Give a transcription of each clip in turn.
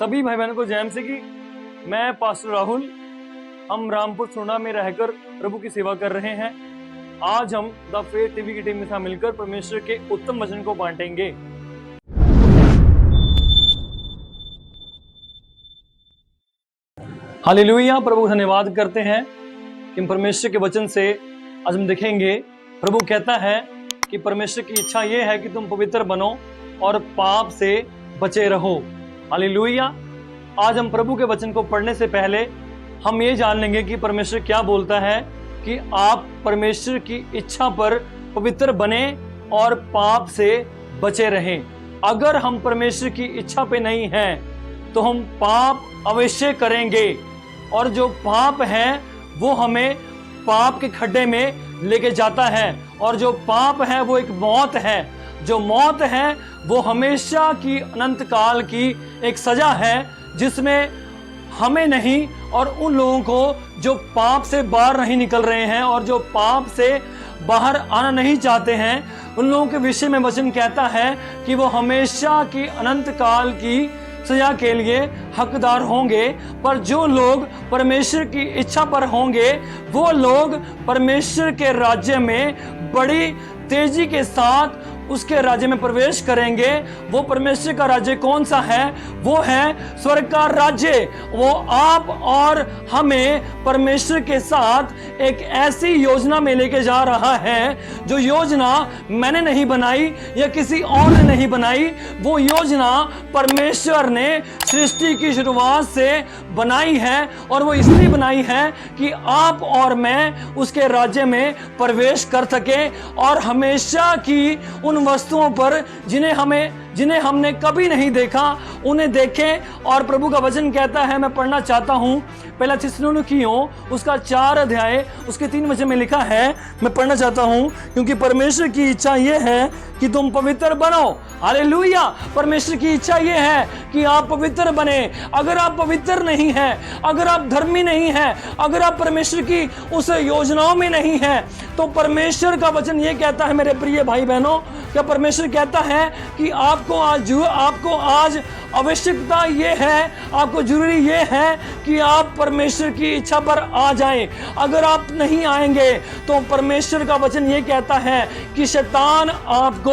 सभी भाई बहनों को जय मसीह की। मैं पास्टर राहुल, हम रामपुर सोना में रहकर प्रभु की सेवा कर रहे हैं। आज हम द फेथ टीवी की टीम के साथ मिलकर परमेश्वर के उत्तम वचन को बांटेंगे। हालेलुया। प्रभु धन्यवाद करते हैं कि परमेश्वर के वचन से आज हम देखेंगे। प्रभु कहता है कि परमेश्वर की इच्छा यह है कि तुम पवित्र बनो और पाप से बचे रहो। हालेलुया। आज हम प्रभु के वचन को पढ़ने से पहले हम ये जान लेंगे कि परमेश्वर क्या बोलता है कि आप परमेश्वर की इच्छा पर पवित्र बने और पाप से बचे रहें। अगर हम परमेश्वर की इच्छा पे नहीं हैं तो हम पाप अवश्य करेंगे और जो पाप है वो हमें पाप के खड्डे में लेके जाता है और जो पाप है वो एक मौत है। जो मौत है वो हमेशा की अनंत काल की एक सजा है जिसमें हमें नहीं और उन लोगों को जो पाप से बाहर नहीं निकल रहे हैं और जो पाप से बाहर आना नहीं चाहते हैं, उन लोगों के विषय में वचन कहता है कि वो हमेशा की अनंत काल की सजा के लिए हकदार होंगे। पर जो लोग परमेश्वर की इच्छा पर होंगे वो लोग परमेश्वर के राज्य में बड़ी तेजी के साथ उसके राज्य में प्रवेश करेंगे। वो परमेश्वर का राज्य कौन सा है? वो है स्वर्ग का राज्य। वो आप और हमें परमेश्वर के साथ एक ऐसी योजना में लेके जा रहा है जो योजना मैंने नहीं बनाई या किसी और ने नहीं बनाई। वो योजना परमेश्वर ने सृष्टि की शुरुआत से बनाई है और वो इसलिए बनाई है कि आप और मैं उसके राज्य में प्रवेश कर सके और हमेशा की उन वस्तुओं पर जिन्हें हमने कभी नहीं देखा उन्हें देखें। और प्रभु का वचन कहता है, मैं पढ़ना चाहता हूं पहला थिस्सलुनीकियों उसका 4 अध्याय उसके 3 वचन में लिखा है। मैं पढ़ना चाहता हूं क्योंकि परमेश्वर की इच्छा यह है कि तुम पवित्र बनो। हालेलुया। परमेश्वर की इच्छा यह है कि आप पवित्र बने। अगर आप पवित्र नहीं हैं, अगर आप धर्मी नहीं हैं, अगर आप परमेश्वर की उस योजनाओं में नहीं हैं, तो परमेश्वर का वचन यह कहता है मेरे प्रिय भाई बहनों, क्या परमेश्वर कहता है कि आपको आज आवश्यकता यह है, आपको जरूरी यह है कि आप परमेश्वर की इच्छा पर आ जाएं। अगर आप नहीं आएंगे तो परमेश्वर का वचन यह कहता है कि शैतान आपको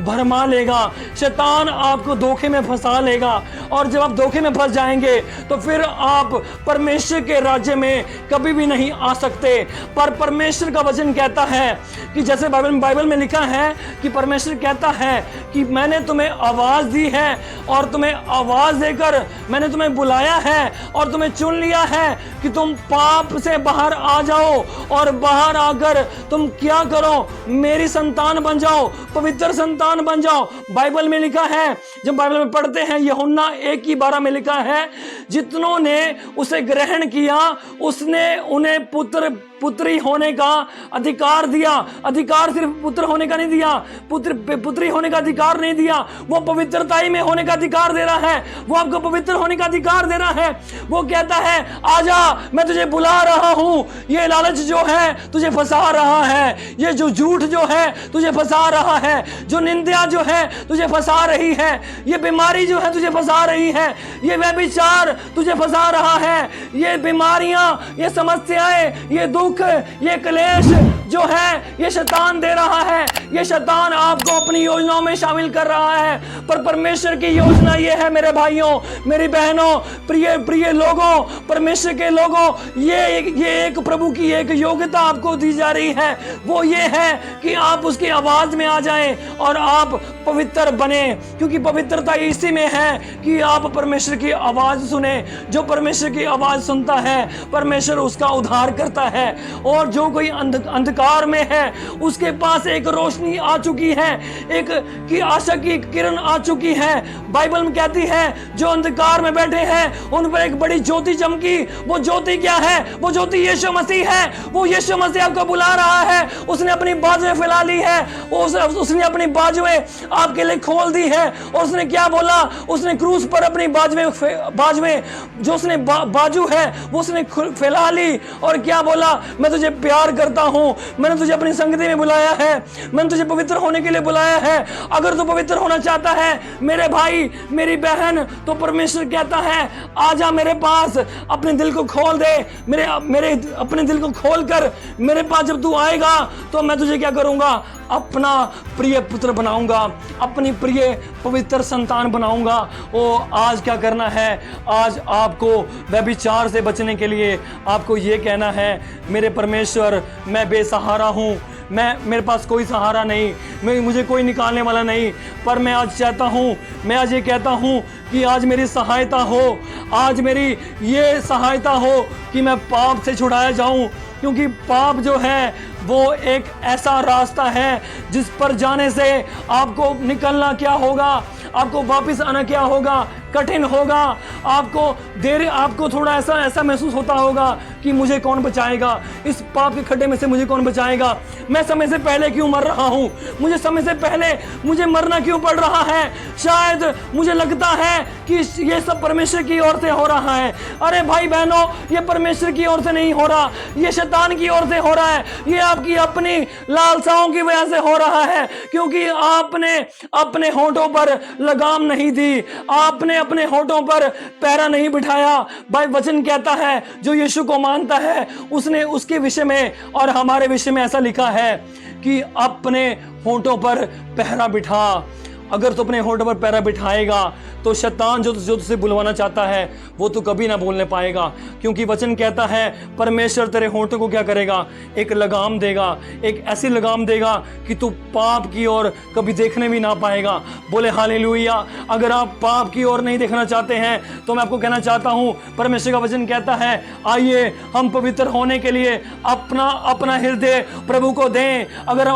भरमा लेगा, शैतान आपको धोखे में फंसा लेगा और जब आप धोखे में फंस जाएंगे तो फिर आप परमेश्वर के राज्य में कभी भी नहीं आ सकते। पर परमेश्वर का वचन कहता है कि जैसे बाइबल में लिखा है कि परमेश्वर कहता है कि मैंने तुम्हें आवाज दी है और तुम्हें आवाज देकर मैंने तुम्हें बुलाया है और तुम्हें चुन लिया है कि तुम पाप से बाहर आ जाओ और बाहर आकर तुम क्या करो? मेरी संतान बन जाओ, पवित्र संतान बन जाओ। बाइबल में लिखा है, जब बाइबल में पढ़ते हैं यूहन्ना 1:12 में लिखा है, जितनों ने उसे ग्रहण किया उसने उन्हें पुत्री होने का अधिकार दिया। अधिकार सिर्फ पुत्र होने का नहीं दिया, पुत्री होने का अधिकार नहीं दिया, वो पवित्रताई में होने का अधिकार दे रहा है। वो आपको पवित्र होने का अधिकार दे रहा है। वो कहता है आजा, मैं तुझे बुला रहा हूं। ये लालच जो है तुझे फंसा रहा है, ये जो झूठ जो है तुझे फंसा रहा है, जो निंदा जो है तुझे फंसा रही है, ये बीमारी जो है तुझे फंसा रही है, ये व्यभिचार तुझे फंसा रहा है, ये बीमारियां, ये समस्याएं, ये दुख, ये क्लेश जो है ये शैतान दे रहा है। ये शैतान आपको अपनी योजनाओं में शामिल कर रहा है। पर परमेश्वर की योजना ये है मेरे भाइयों, मेरी बहनों, प्रिय लोगों, परमेश्वर के लोगों, ये एक प्रभु की एक योग्यता आपको दी जा रही है। वो ये है कि आप उसकी आवाज में आ जाएं और आप पवित्र बने, क्योंकि पवित्रता इसी में है कि आप परमेश्वर की आवाज सुने। जो परमेश्वर की आवाज सुनता है परमेश्वर उसका उद्धार करता है। और जो कोई अंधकार में है उसके पास एक रोशनी आ चुकी है, एक की आशा की किरण आ चुकी है। बाइबल में कहती है जो अंधकार में बैठे हैं उन पर एक बड़ी ज्योति चमकी। वो ज्योति क्या है? वो ज्योति यीशु मसीह है। वो यीशु मसीह आपको बुला रहा है। उसने अपनी बाजुएं फैला ली है, उसने अपनी बाजुएं आपके लिए खोल दी है। और उसने क्या बोला? उसने क्रूस पर अपनी बाजुएं जो उसने बाजू है वो उसने फैला ली और क्या बोला? मैं तुझे प्यार करता हूँ, मैंने तुझे अपनी संगति में बुलाया है, मैंने तुझे पवित्र होने के लिए बुलाया है। अगर तू पवित्र होना चाहता है मेरे भाई मेरी बहन, तो परमेश्वर कहता है आजा मेरे पास, अपने दिल को खोल दे, मेरे अपने दिल को खोल कर मेरे पास जब तू आएगा तो मैं तुझे क्या करूंगा, अपना प्रिय पुत्र बनाऊंगा, अपनी प्रिय पवित्र संतान बनाऊंगा। ओ आज क्या करना है, आज आपको व्यभिचार से बचने के लिए आपको ये कहना है मेरे परमेश्वर मैं बेसहारा हूँ, मेरे पास कोई सहारा नहीं, मुझे कोई निकालने वाला नहीं, पर मैं आज चाहता हूँ, मैं आज ये कहता हूँ कि आज मेरी सहायता हो, आज मेरी ये सहायता हो कि मैं पाप से छुड़ाया जाऊँ, क्योंकि पाप जो है वो एक ऐसा रास्ता है जिस पर जाने से आपको निकलना क्या होगा, आपको वापस आना क्या होगा, कठिन होगा, आपको थोड़ा ऐसा महसूस होता होगा कि मुझे कौन बचाएगा, इस पाप के खड्डे में से मुझे कौन बचाएगा, मैं समय से पहले क्यों मर रहा हूँ, मुझे समय से पहले मुझे मरना क्यों पड़ रहा है, शायद मुझे लगता है कि ये सब परमेश्वर की ओर से हो रहा है। अरे भाई बहनों, ये परमेश्वर की ओर से नहीं हो रहा, ये शैतान की ओर से हो रहा है, ये आपकी अपनी लालसाओं की वजह से हो रहा है, क्योंकि आपने अपने होंठों पर लगाम नहीं दी, आपने अपने होंठों पर पैरा नहीं बिठाया। भाई वचन कहता है जो यीशु को मानता है उसने उसके विषय में और हमारे विषय में ऐसा लिखा है कि अपने होंठों पर पहरा बिठा। अगर तू अपने होंठों पर पैरा बिठाएगा तो शैतान जो तुझसे बुलवाना चाहता है वो तू कभी ना बोलने पाएगा, क्योंकि वचन कहता है परमेश्वर तेरे होंठों को क्या करेगा, एक लगाम देगा, एक ऐसी लगाम देगा कि तू पाप की ओर कभी देखने भी ना पाएगा। बोले हालेलुया। अगर आप पाप की ओर नहीं देखना चाहते हैं तो मैं आपको कहना चाहता हूँ, परमेश्वर का वचन कहता है आइए हम पवित्र होने के लिए अपना हृदय प्रभु को दें। अगर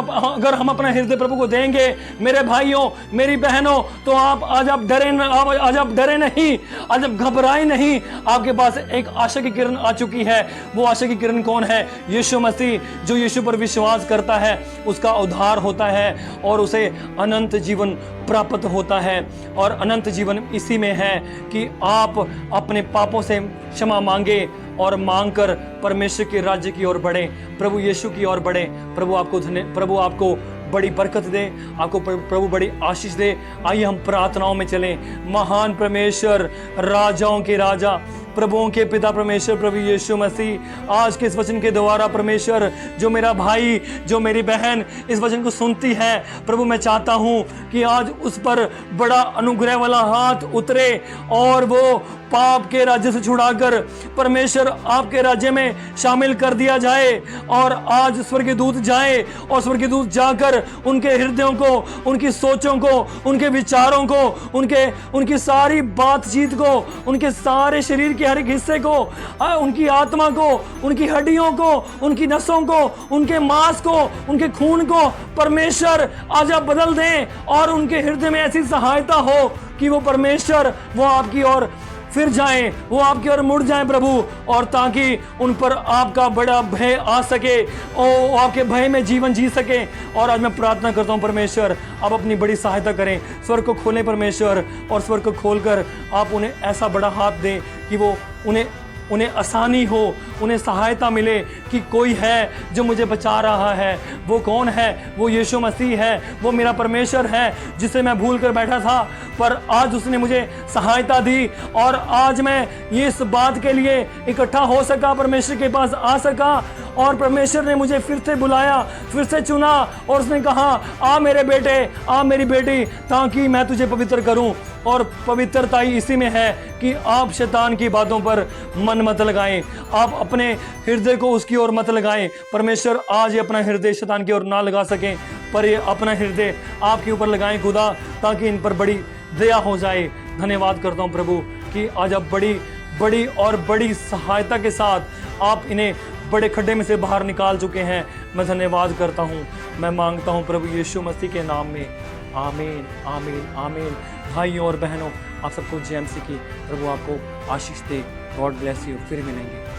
हम अपना हृदय प्रभु को देंगे मेरे भाइयों मेरी बहनों, तो आज आप डरे नहीं, आज आप घबराए नहीं। आपके पास एक आशा की किरण आ चुकी है। वो आशा की किरण कौन है? यीशु मसीह। जो यीशु पर विश्वास करता है उसका उद्धार होता है और उसे अनंत जीवन प्राप्त होता है। और अनंत जीवन इसी में है कि आप अपने पापों से क्षमा मांगे और मांगकर परमेश्वर के राज्य की ओर बढ़े, प्रभु यीशु की ओर बढ़े। प्रभु आपको बड़ी बरकत दे, आपको प्रभु बड़ी आशीष दे। आइए हम प्रार्थनाओं में चलें। महान परमेश्वर, राजाओं के राजा, प्रभुओं के पिता परमेश्वर प्रभु यीशु मसीह, आज के इस वचन के द्वारा परमेश्वर जो मेरा भाई जो मेरी बहन इस वचन को सुनती है, प्रभु मैं चाहता हूँ कि आज उस पर बड़ा अनुग्रह वाला हाथ उतरे और वो पाप के राज्य से छुड़ाकर परमेश्वर आपके राज्य में शामिल कर दिया जाए। और आज स्वर्गदूत जाए और स्वर्गदूत जाकर उनके हृदयों को, उनकी सोचों को, उनके विचारों को, उनकी सारी बातचीत को, उनके सारे शरीर के हर एक हिस्से को, उनकी आत्मा को, उनकी हड्डियों को, उनकी नसों को, उनके मांस को, उनके खून को परमेश्वर आज आप बदल दें और उनके हृदय में ऐसी सहायता हो कि वो परमेश्वर वो आपकी ओर फिर जाएं, वो आपकी ओर मुड़ जाएं प्रभु, और ताकि उन पर आपका बड़ा भय आ सके, ओ आपके भय में जीवन जी सके। और आज मैं प्रार्थना करता हूं परमेश्वर आप अपनी बड़ी सहायता करें, स्वर्ग को खोलें परमेश्वर, और स्वर्ग को खोलकर आप उन्हें ऐसा बड़ा हाथ दें कि वो उन्हें आसानी हो, उन्हें सहायता मिले कि कोई है जो मुझे बचा रहा है। वो कौन है? वो यीशु मसीह है, वो मेरा परमेश्वर है जिसे मैं भूल कर बैठा था, पर आज उसने मुझे सहायता दी और आज मैं ये इस बात के लिए इकट्ठा हो सका, परमेश्वर के पास आ सका, और परमेश्वर ने मुझे फिर से बुलाया, फिर से चुना, और उसने कहा आ मेरे बेटे, आ मेरी बेटी, ताकि मैं तुझे पवित्र करूं। और पवित्रता ही इसी में है कि आप शैतान की बातों पर मन मत लगाएं, आप अपने हृदय को उसकी ओर मत लगाएं। परमेश्वर आज ये अपना हृदय शैतान की ओर ना लगा सकें, पर ये अपना हृदय आपके ऊपर लगाएं खुदा, ताकि इन पर बड़ी दया हो जाए। धन्यवाद करता हूँ प्रभु कि आज आप बड़ी और बड़ी सहायता के साथ आप इन्हें बड़े खड्डे में से बाहर निकाल चुके हैं। मैं धन्यवाद करता हूँ, मैं मांगता हूँ प्रभु यीशु मसीह के नाम में, आमीन आमीन आमीन। भाइयों और बहनों, आप सबको जेएमसी की प्रभु आपको आशीष दे। God bless you. फिर मिलेंगे।